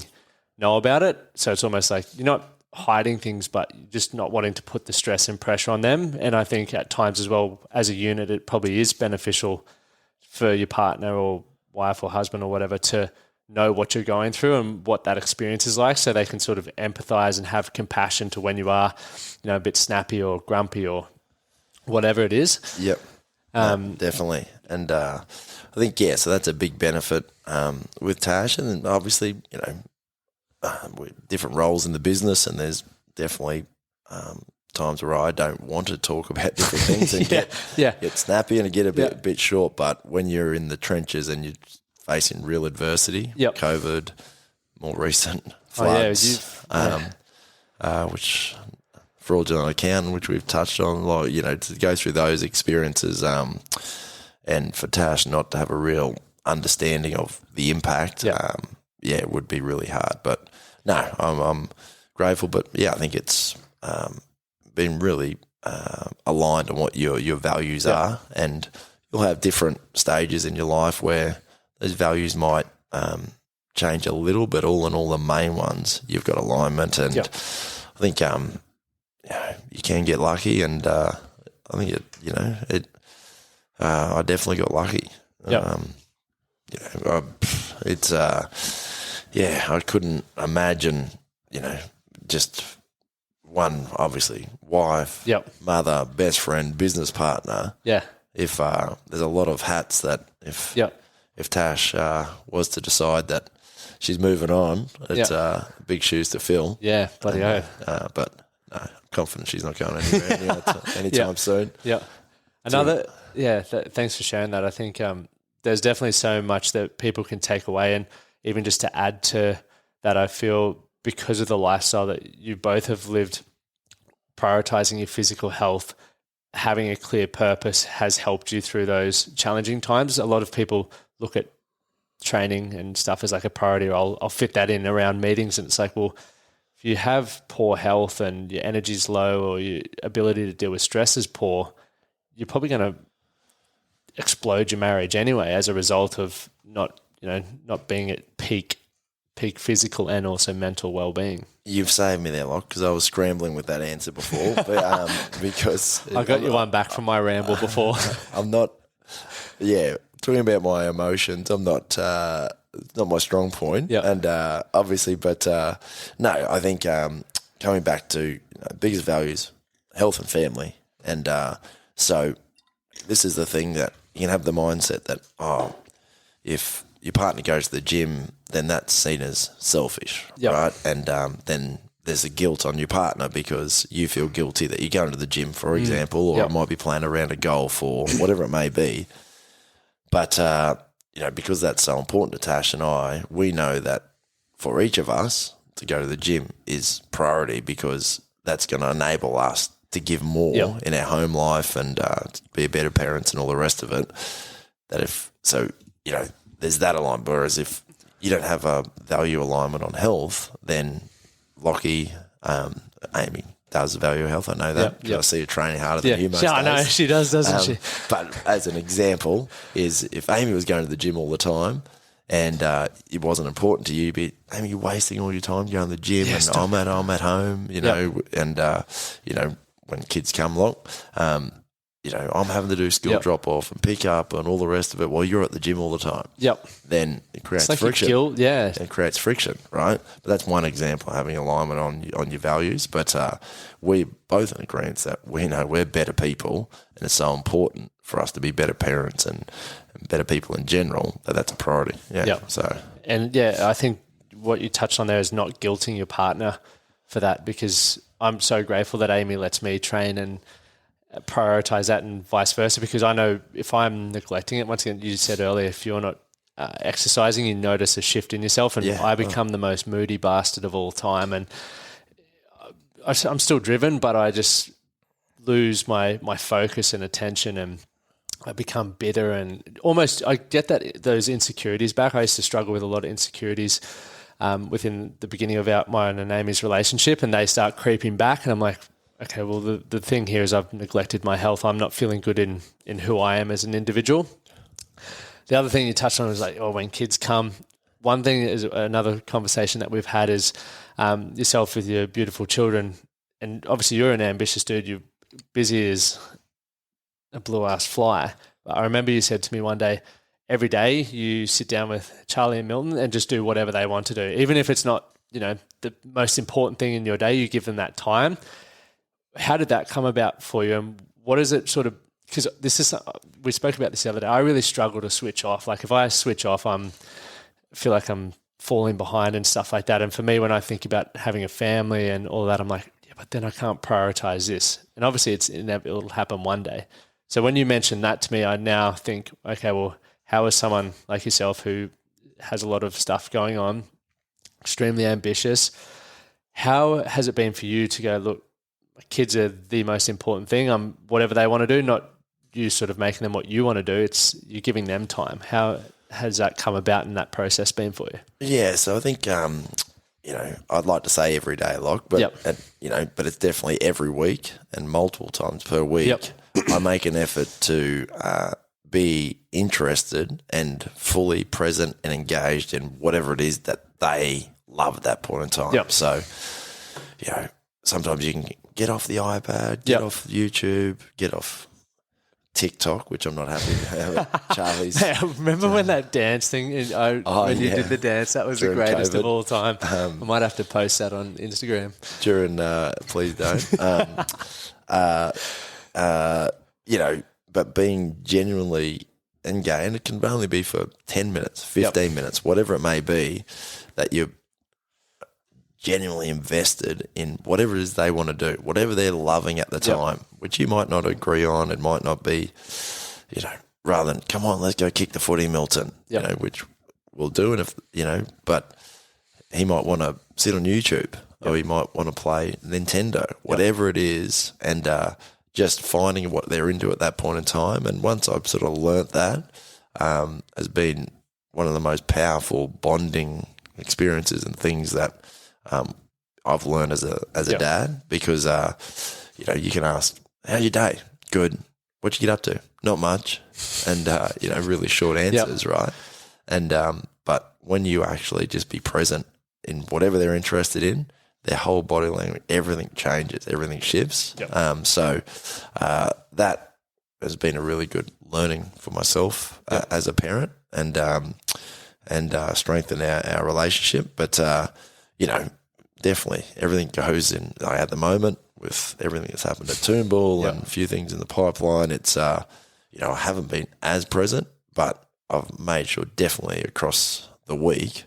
know about it. So it's almost like you're not hiding things, but you're just not wanting to put the stress and pressure on them. And I think at times as well, as a unit, it probably is beneficial for your partner or wife or husband or whatever to know what you're going through and what that experience is like, so they can sort of empathize and have compassion to when you are, a bit snappy or grumpy or whatever it is. Yep. Definitely. And I think, so that's a big benefit with Tash. And then obviously, different roles in the business, and there's definitely times where I don't want to talk about different things and get snappy and get a bit short. But when you're in the trenches and you're facing real adversity, COVID, more recent floods, which fraudulent accountant, which we've touched on, like, to go through those experiences, and for Tash not to have a real understanding of the impact, it would be really hard. But no, I'm grateful. But yeah, I think it's been really aligned on what your values are, and you'll have different stages in your life where those values might change a little, but all in all, the main ones, you've got alignment. And I think you can get lucky, and I think I definitely got lucky. I couldn't imagine, just one, obviously, wife, mother, best friend, business partner. Yeah. If there's a lot of hats that if Tash was to decide that she's moving on, it's big shoes to fill. Yeah, bloody hell. But no, I'm confident she's not going anywhere anytime soon. Yeah. Thanks for sharing that. I think there's definitely so much that people can take away, and even just to add to that, I feel because of the lifestyle that you both have lived, prioritizing your physical health, having a clear purpose has helped you through those challenging times. A lot of people look at training and stuff as like a priority, or I'll fit that in around meetings, and it's like, well, if you have poor health and your energy's low or your ability to deal with stress is poor, you're probably going to explode your marriage anyway as a result of not being at peak physical and also mental well-being. You've saved me there, Locke, because I was scrambling with that answer before. But because I got you one back from my ramble before. I'm not, talking about my emotions. I'm not my strong point. Yep. And obviously, but no, I think coming back to biggest values, health and family, and so this is the thing that you can have the mindset that if your partner goes to the gym, then that's seen as selfish, right? And then there's a guilt on your partner because you feel guilty that you're going to the gym, for example, or it might be playing a round of golf or whatever it may be. But, because that's so important to Tash and I, we know that for each of us to go to the gym is priority, because that's going to enable us to give more in our home life and to be better parents and all the rest of it. There's that alignment. Whereas if you don't have a value alignment on health, then Lachie, Amy does value health. I know that. I see her training harder than you most days. I know she does, doesn't she? But as an example, is if Amy was going to the gym all the time and it wasn't important to you, but Amy, you're wasting all your time going to the gym, and I'm at home, and when kids come along, I'm having to do school drop off and pick up and all the rest of it while you're at the gym all the time. Then it creates friction. It creates friction, right? But that's one example of having alignment on your values. But we both in agreement that we know we're better people, and it's so important for us to be better parents and better people in general, that's a priority. I think what you touched on there is not guilting your partner for that, because I'm so grateful that Amy lets me train and prioritize that, and vice versa, because I know if I'm neglecting it, once again, you said earlier, if you're not exercising, you notice a shift in yourself, and I become the most moody bastard of all time, and I'm still driven, but I just lose my focus and attention, and I become bitter, and almost I get those insecurities back. I used to struggle with a lot of insecurities within the beginning of mine and Amy's relationship, and they start creeping back, and I'm like, okay, well, the thing here is I've neglected my health. I'm not feeling good in who I am as an individual. The other thing you touched on was when kids come. One thing is another conversation that we've had is yourself with your beautiful children, and obviously you're an ambitious dude. You're busy as a blue-ass fly. But I remember you said to me one day, every day you sit down with Charlie and Milton and just do whatever they want to do. Even if it's not, the most important thing in your day, you give them that time. How did that come about for you, and what is it sort of, because we spoke about this the other day, I really struggle to switch off. Like if I switch off, I feel like I'm falling behind and stuff like that. And for me, when I think about having a family and all that, I'm like, but then I can't prioritize this. And obviously it's inevitable, it'll happen one day. So when you mentioned that to me, I now think, okay, well, how is someone like yourself who has a lot of stuff going on, extremely ambitious, How has it been for you to go, look, my kids are the most important thing. Whatever they want to do, not you sort of making them what you want to do. It's you're giving them time. How has that come about in that process been for you? Yeah, so I think I'd like to say every day, but but it's definitely every week and multiple times per week. Yep. I make an effort to be interested and fully present and engaged in whatever it is that they love at that point in time. Yep. So, sometimes you can get off the iPad, get off YouTube, get off TikTok, which I'm not happy to have. Charlie's. Hey, remember when that dance thing, when you did the dance, that was during the greatest COVID. of all time. I might have to post that on Instagram. Please don't. But being genuinely engaged, and it can only be for 10 minutes, 15 minutes, whatever it may be, that you're genuinely invested in whatever it is they want to do, whatever they're loving at the time, which you might not agree on. It might not be, rather than, come on, let's go kick the footy, Milton, which we'll do. And but he might want to sit on YouTube or he might want to play Nintendo, whatever it is. And, just finding what they're into at that point in time. And once I've sort of learnt that, has been one of the most powerful bonding experiences and things that I've learned as a dad, because you can ask, how's your day? Good. What'd you get up to? Not much. And really short answers, right? And but when you actually just be present in whatever they're interested in, their whole body language, everything changes, everything shifts. So that has been a really good learning for myself as a parent, and strengthen our relationship. But definitely everything goes in. At the moment, with everything that's happened at Toombul and a few things in the pipeline, it's I haven't been as present, but I've made sure definitely across the week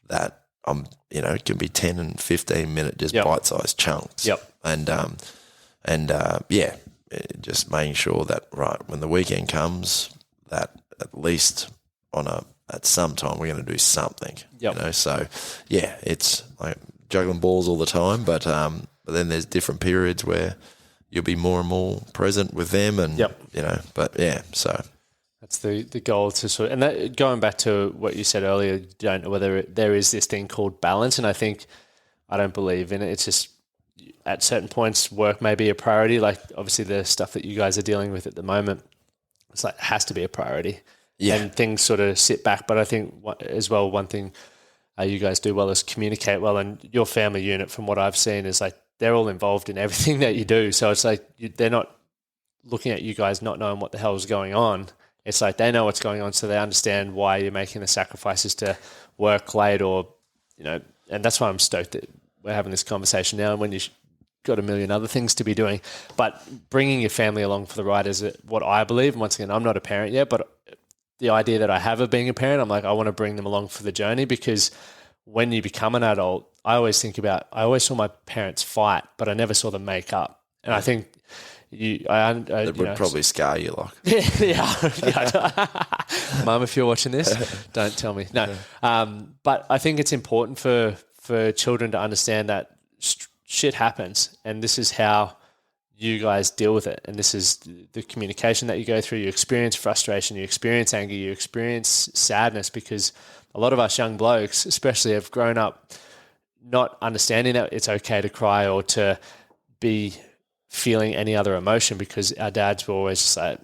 that I'm, it can be 10 and 15 minute just bite-sized chunks. Just making sure that, when the weekend comes, that at least at some time we're going to do something. So it's like juggling balls all the time, but then there's different periods where you'll be more and more present with them, and so. That's the goal to sort of, and that, going back to what you said earlier, you don't know whether there is this thing called balance, and I don't believe in it. It's just at certain points work may be a priority, like obviously the stuff that you guys are dealing with at the moment, it's like it has to be a priority, and things sort of sit back. But I think as well, one thing you guys do well is communicate well, and your family unit, from what I've seen, is like they're all involved in everything that you do. So it's like they're not looking at you guys not knowing what the hell is going on. It's like they know what's going on, so they understand why you're making the sacrifices to work late, or, and that's why I'm stoked that we're having this conversation now, when you've got a million other things to be doing. But bringing your family along for the ride is what I believe. And once again, I'm not a parent yet, but the idea that I have of being a parent, I'm like, I want to bring them along for the journey, because when you become an adult, I always saw my parents fight, but I never saw them make up. And I think it would probably scar you, like. Mum, if you're watching this, don't tell me. No. But I think it's important for children to understand that shit happens, and this is how you guys deal with it. And this is the communication that you go through. You experience frustration, you experience anger, you experience sadness, because a lot of us young blokes especially have grown up not understanding that it's okay to cry or to be feeling any other emotion, because our dads were always just like,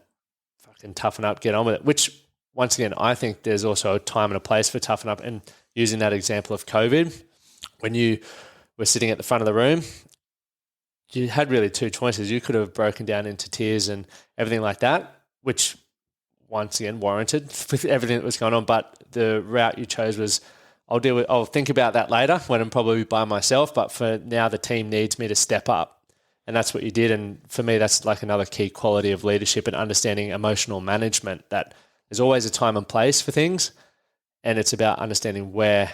fucking toughen up, get on with it. Which, once again, I think there's also a time and a place for toughen up. And using that example of COVID, when you were sitting at the front of the room, you had really two choices. You could have broken down into tears and everything like that, which, once again, warranted with everything that was going on. But the route you chose was, I'll think about that later when I'm probably by myself, but for now the team needs me to step up. And that's what you did. And for me, that's like another key quality of leadership and understanding emotional management, that there's always a time and place for things. And it's about understanding where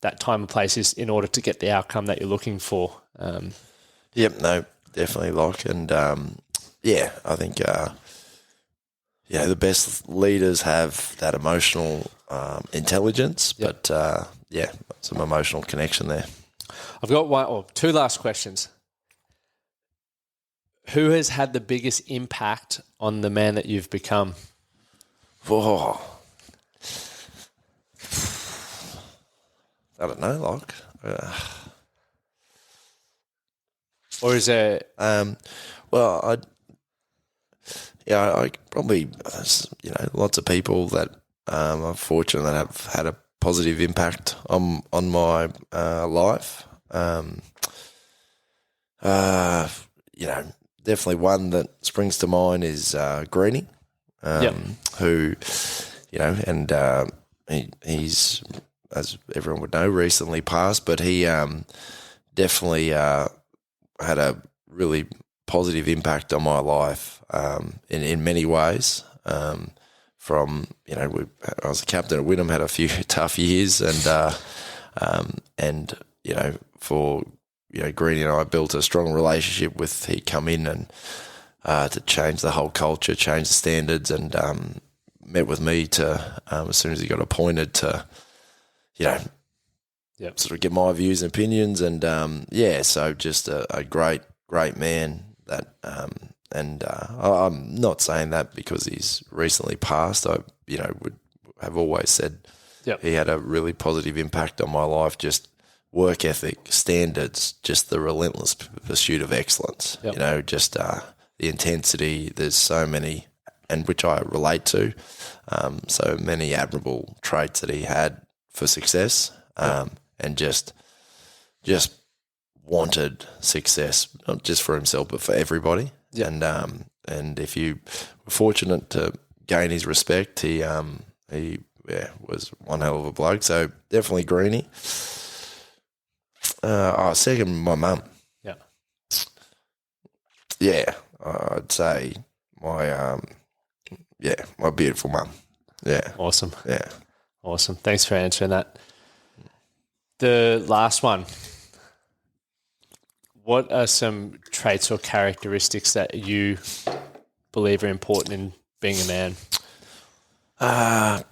that time and place is in order to get the outcome that you're looking for. Definitely, like. And I think, the best leaders have that emotional intelligence, but some emotional connection there. I've got one or two last questions. Who has had the biggest impact on the man that you've become? Oh. I don't know, like. Or is there... Well, I probably, lots of people that I'm fortunate that have had a positive impact on my life. Definitely one that springs to mind is Greenie, who, he's, as everyone would know, recently passed, but he definitely had a really positive impact on my life in many ways. I was a captain at Wynnum, had a few tough years, and Greenie and I built a strong relationship with. He come in and to change the whole culture, change the standards, and met with me to as soon as he got appointed to, sort of get my views and opinions, and so just a great man. That I'm not saying that because he's recently passed. I would have always said he had a really positive impact on my life. Just work ethic, standards, just the relentless pursuit of excellence. Just the intensity. There's so many, and which I relate to. So many admirable traits that he had for success, and just wanted success, not just for himself but for everybody. And if you were fortunate to gain his respect, he was one hell of a bloke. So definitely Greenie. Second, my mum. I'd say my beautiful mum. Awesome. Yeah, awesome. Thanks for answering that. The last one. What are some traits or characteristics that you believe are important in being a man? I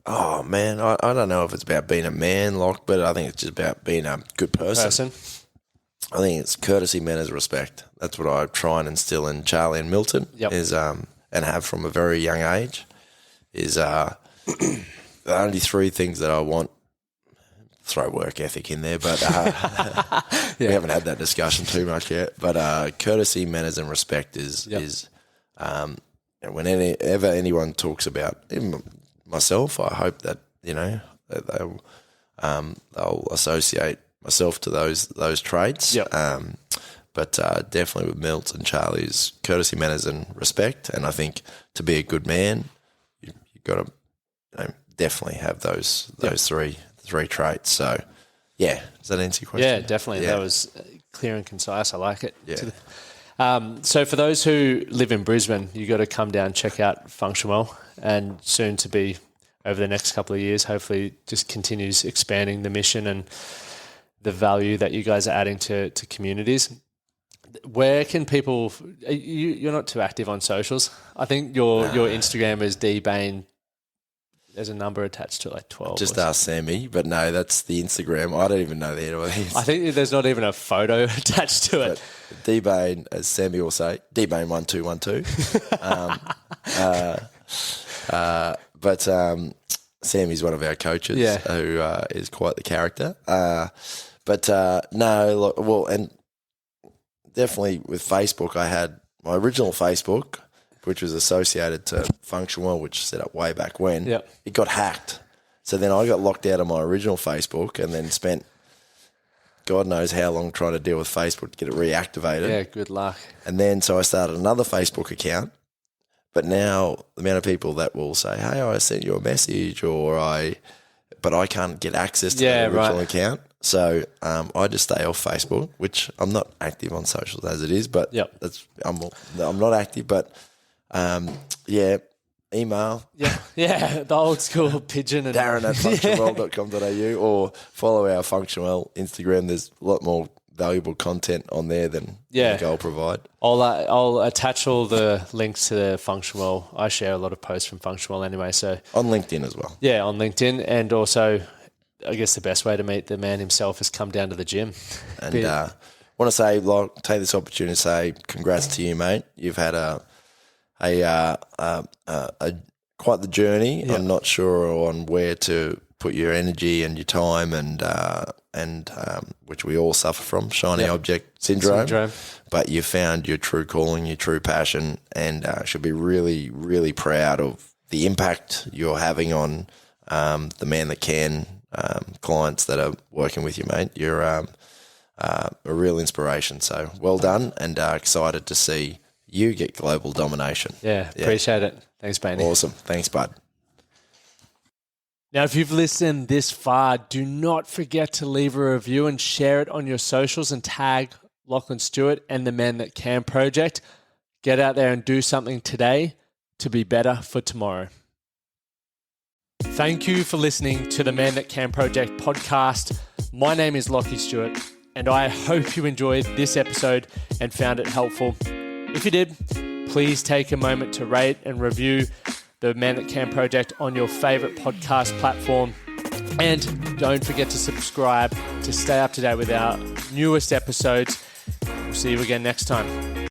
don't know if it's about being a man, but I think it's just about being a good person. I think it's courtesy, manners, respect. That's what I try and instill in Charlie and Milton. Is and have from a very young age. Is the only three things that I want. Throw work ethic in there, but we haven't had that discussion too much yet. But courtesy, manners, and respect is whenever anyone talks about, even myself, I hope that that they'll associate myself to those traits. But definitely with Milt and Charlie's courtesy, manners, and respect. And I think to be a good man, you've got to definitely have those three traits. So, does that answer your question? Yeah, definitely. That was clear and concise. I like it. Yeah. So for those who live in Brisbane, you got to come down, check out Functionwell, and soon to be over the next couple of years, hopefully just continues expanding the mission and the value that you guys are adding to communities. Where can people? You're not too active on socials. I think your Instagram is dbain. There's a number attached to it, like 12. Just ask Sammy, but no, that's the Instagram. I don't even know the handle. I think there's not even a photo attached to it. D-Bain, as Sammy will say, D-Bain 1212. But Sammy's one of our coaches who is quite the character. And definitely with Facebook, I had my original Facebook, which was associated to Functionwell, which set up way back when. It got hacked. So then I got locked out of my original Facebook and then spent God knows how long trying to deal with Facebook to get it reactivated. Yeah, good luck. And then so I started another Facebook account. But now the amount of people that will say, hey, I sent you a message but I can't get access to the original account. So I just stay off Facebook, which I'm not active on socials as it is, but I'm not active, but email. The old school pigeon. And Darren at functionwell.com.au or follow our Functionwell Instagram. There's a lot more valuable content on there than I'll provide. I'll attach all the links to the Functionwell. I share a lot of posts from Functionwell anyway. So on LinkedIn as well. Yeah, on LinkedIn, and also I guess the best way to meet the man himself is come down to the gym. And want to say, take this opportunity to say congrats to you, mate. You've had quite the journey. Yeah. I'm not sure on where to put your energy and your time, and which we all suffer from, shiny object syndrome. But you found your true calling, your true passion, and should be really, really proud of the impact you're having on the Man That Can clients that are working with you, mate. You're a real inspiration. So well done, and excited to see you get global domination. Yeah, appreciate it. Thanks, Bain. Awesome. Thanks, bud. Now, if you've listened this far, do not forget to leave a review and share it on your socials and tag Lachlan, Stuart, and the Man That Can project. Get out there and do something today to be better for tomorrow. Thank you for listening to the Man That Can project podcast. My name is Lachie Stuart, and I hope you enjoyed this episode and found it helpful. If you did, please take a moment to rate and review the Man That Can project on your favorite podcast platform. And don't forget to subscribe to stay up to date with our newest episodes. We'll see you again next time.